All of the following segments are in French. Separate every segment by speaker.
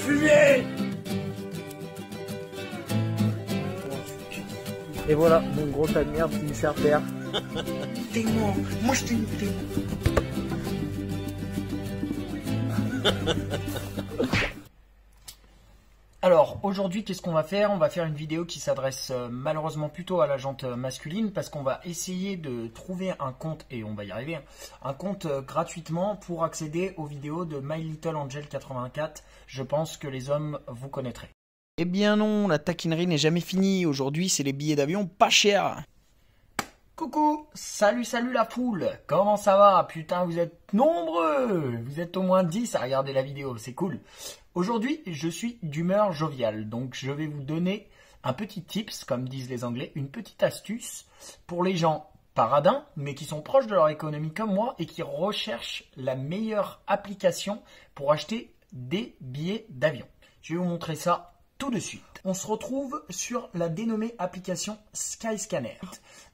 Speaker 1: fumer.
Speaker 2: Et voilà, mon gros tas de merde qui me sert faire.
Speaker 1: T'es mort, moi je t'ai niqué.
Speaker 3: Alors aujourd'hui, qu'est-ce qu'on va faire? On va faire une vidéo qui s'adresse malheureusement plutôt à la jante masculine parce qu'on va essayer de trouver un compte, et on va y arriver, un compte gratuitement pour accéder aux vidéos de My Little Angel 84. Je pense que les hommes vous connaîtrez.
Speaker 4: Eh bien non, la taquinerie n'est jamais finie. Aujourd'hui, c'est les billets d'avion pas chers.
Speaker 3: Coucou, salut la foule, comment ça va? Putain, vous êtes nombreux, vous êtes au moins 10 à regarder la vidéo, c'est cool. Aujourd'hui, je suis d'humeur joviale, donc je vais vous donner un petit tips, comme disent les Anglais, une petite astuce pour les gens paradins, mais qui sont proches de leur économie comme moi et qui recherchent la meilleure application pour acheter des billets d'avion. Je vais vous montrer ça tout de suite. On se retrouve sur la dénommée application Skyscanner.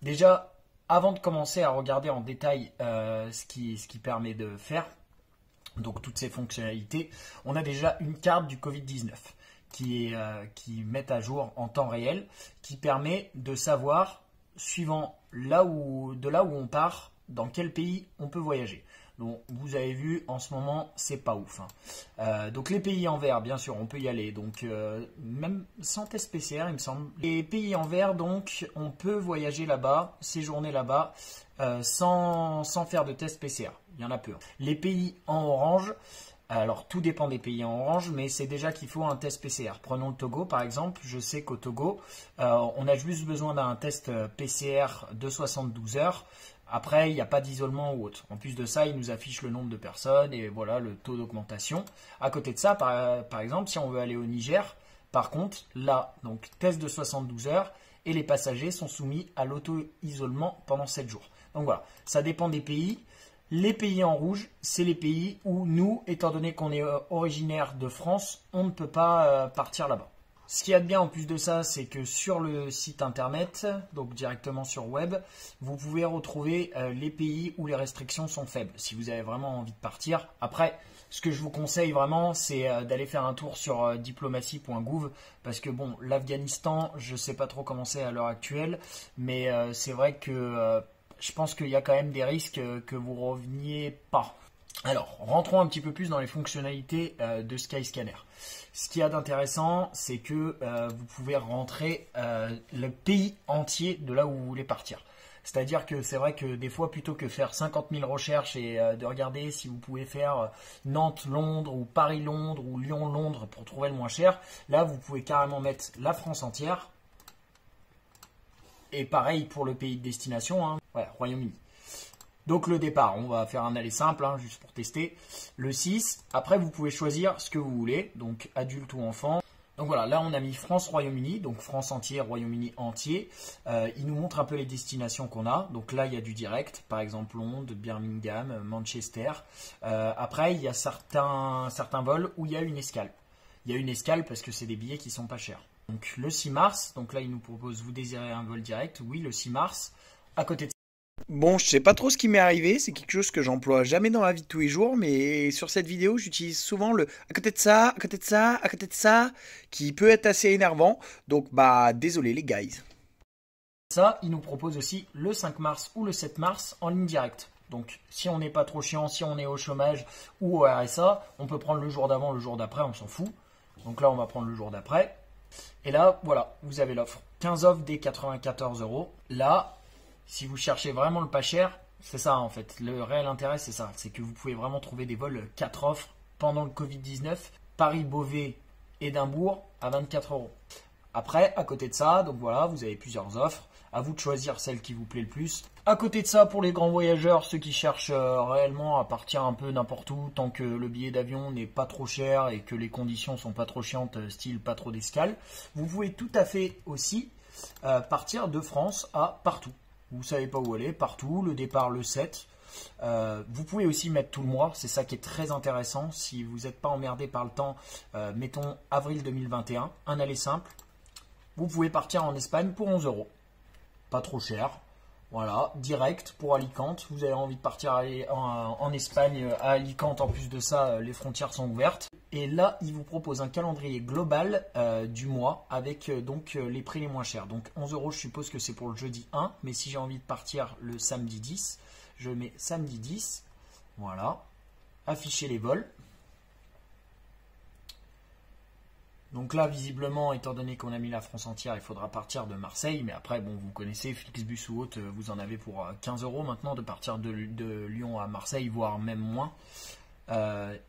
Speaker 3: Déjà, avant de commencer à regarder en détail ce qui permet de faire, donc toutes ces fonctionnalités, on a déjà une carte du Covid-19 qui met à jour en temps réel, qui permet de savoir, suivant de là où on part, dans quel pays on peut voyager. Donc, vous avez vu, en ce moment, c'est pas ouf. Donc les pays en vert, bien sûr, on peut y aller. Donc même sans test PCR, il me semble. Les pays en vert, donc, on peut voyager là-bas, séjourner là-bas, sans faire de test PCR. Il y en a peu. Les pays en orange, alors tout dépend des pays en orange, mais c'est déjà qu'il faut un test PCR. Prenons le Togo, par exemple. Je sais qu'au Togo, on a juste besoin d'un test PCR de 72 heures. Après, il n'y a pas d'isolement ou autre. En plus de ça, il nous affiche le nombre de personnes et voilà le taux d'augmentation. À côté de ça, par exemple, si on veut aller au Niger, par contre, là, donc test de 72 heures et les passagers sont soumis à l'auto-isolement pendant 7 jours. Donc voilà, ça dépend des pays. Les pays en rouge, c'est les pays où nous, étant donné qu'on est originaire de France, on ne peut pas partir là-bas. Ce qu'il y a de bien en plus de ça, c'est que sur le site internet, donc directement sur web, vous pouvez retrouver les pays où les restrictions sont faibles, si vous avez vraiment envie de partir. Après, ce que je vous conseille vraiment, c'est d'aller faire un tour sur diplomatie.gouv, parce que bon, l'Afghanistan, je ne sais pas trop comment c'est à l'heure actuelle, mais c'est vrai que je pense qu'il y a quand même des risques que vous ne reveniez pas. Alors, rentrons un petit peu plus dans les fonctionnalités de Skyscanner. Ce qu'il y a d'intéressant, c'est que vous pouvez rentrer le pays entier de là où vous voulez partir. C'est-à-dire que c'est vrai que des fois, plutôt que faire 50 000 recherches et de regarder si vous pouvez faire Nantes-Londres ou Paris-Londres ou Lyon-Londres pour trouver le moins cher, là, vous pouvez carrément mettre la France entière. Et pareil pour le pays de destination, hein. Ouais, Royaume-Uni. Donc le départ, on va faire un aller simple, hein, juste pour tester. Le 6, après vous pouvez choisir ce que vous voulez, donc adulte ou enfant. Donc voilà, là on a mis France-Royaume-Uni, donc France entier, Royaume-Uni entier. Il nous montre un peu les destinations qu'on a. Donc là il y a du direct, par exemple Londres, Birmingham, Manchester. Après il y a certains vols où il y a une escale. Il y a une escale parce que c'est des billets qui sont pas chers. Donc le 6 mars, donc là il nous propose, vous désirez un vol direct? Oui, le 6 mars, à côté de...
Speaker 4: Bon, je sais pas trop ce qui m'est arrivé, c'est quelque chose que j'emploie jamais dans la vie de tous les jours, mais sur cette vidéo, j'utilise souvent le à côté de ça, à côté de ça, à côté de ça, qui peut être assez énervant. Donc bah désolé les guys.
Speaker 3: Ça, il nous propose aussi le 5 mars ou le 7 mars en ligne directe. Donc si on n'est pas trop chiant, si on est au chômage ou au RSA, on peut prendre le jour d'avant, le jour d'après, on s'en fout. Donc là, on va prendre le jour d'après. Et là, voilà, vous avez l'offre. 15 offres dès 94 €. Là, si vous cherchez vraiment le pas cher, c'est ça en fait. Le réel intérêt, c'est ça. C'est que vous pouvez vraiment trouver des vols 4 offres pendant le Covid-19. Paris-Beauvais, Édimbourg à 24 €. Après, à côté de ça, donc voilà, vous avez plusieurs offres. À vous de choisir celle qui vous plaît le plus. À côté de ça, pour les grands voyageurs, ceux qui cherchent réellement à partir un peu n'importe où, tant que le billet d'avion n'est pas trop cher et que les conditions sont pas trop chiantes, style pas trop d'escale, vous pouvez tout à fait aussi partir de France à partout. Vous savez pas où aller, partout, le départ le 7. Vous pouvez aussi mettre tout le mois, c'est ça qui est très intéressant. Si vous n'êtes pas emmerdé par le temps, mettons avril 2021, un aller simple. Vous pouvez partir en Espagne pour 11 €. Pas trop cher. Voilà, direct pour Alicante. Vous avez envie de partir en Espagne, à Alicante, en plus de ça, les frontières sont ouvertes. Et là, il vous propose un calendrier global du mois avec donc les prix les moins chers. Donc 11 €, je suppose que c'est pour le jeudi 1. Mais si j'ai envie de partir le samedi 10, je mets samedi 10. Voilà. Afficher les vols. Donc là, visiblement, étant donné qu'on a mis la France entière, il faudra partir de Marseille. Mais après, bon, vous connaissez, Flixbus ou autre, vous en avez pour 15 € maintenant de partir de Lyon à Marseille, voire même moins.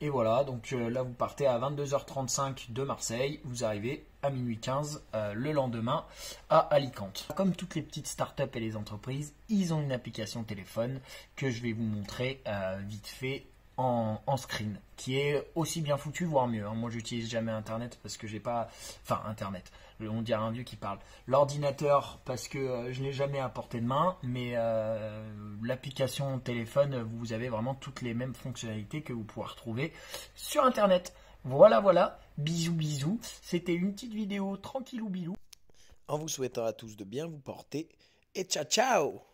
Speaker 3: Et voilà, donc là, vous partez à 22h35 de Marseille. Vous arrivez à minuit 15 le lendemain à Alicante. Comme toutes les petites startups et les entreprises, ils ont une application téléphone que je vais vous montrer vite fait en screen, qui est aussi bien foutu, voire mieux. Moi, j'utilise jamais Internet parce que j'ai pas... Enfin, Internet, on dirait un vieux qui parle. L'ordinateur, parce que je l'ai jamais à portée de main, mais l'application téléphone, vous avez vraiment toutes les mêmes fonctionnalités que vous pouvez retrouver sur Internet. Voilà, voilà. Bisous, bisous. C'était une petite vidéo tranquillou bilou.
Speaker 4: En vous souhaitant à tous de bien vous porter. Et ciao, ciao!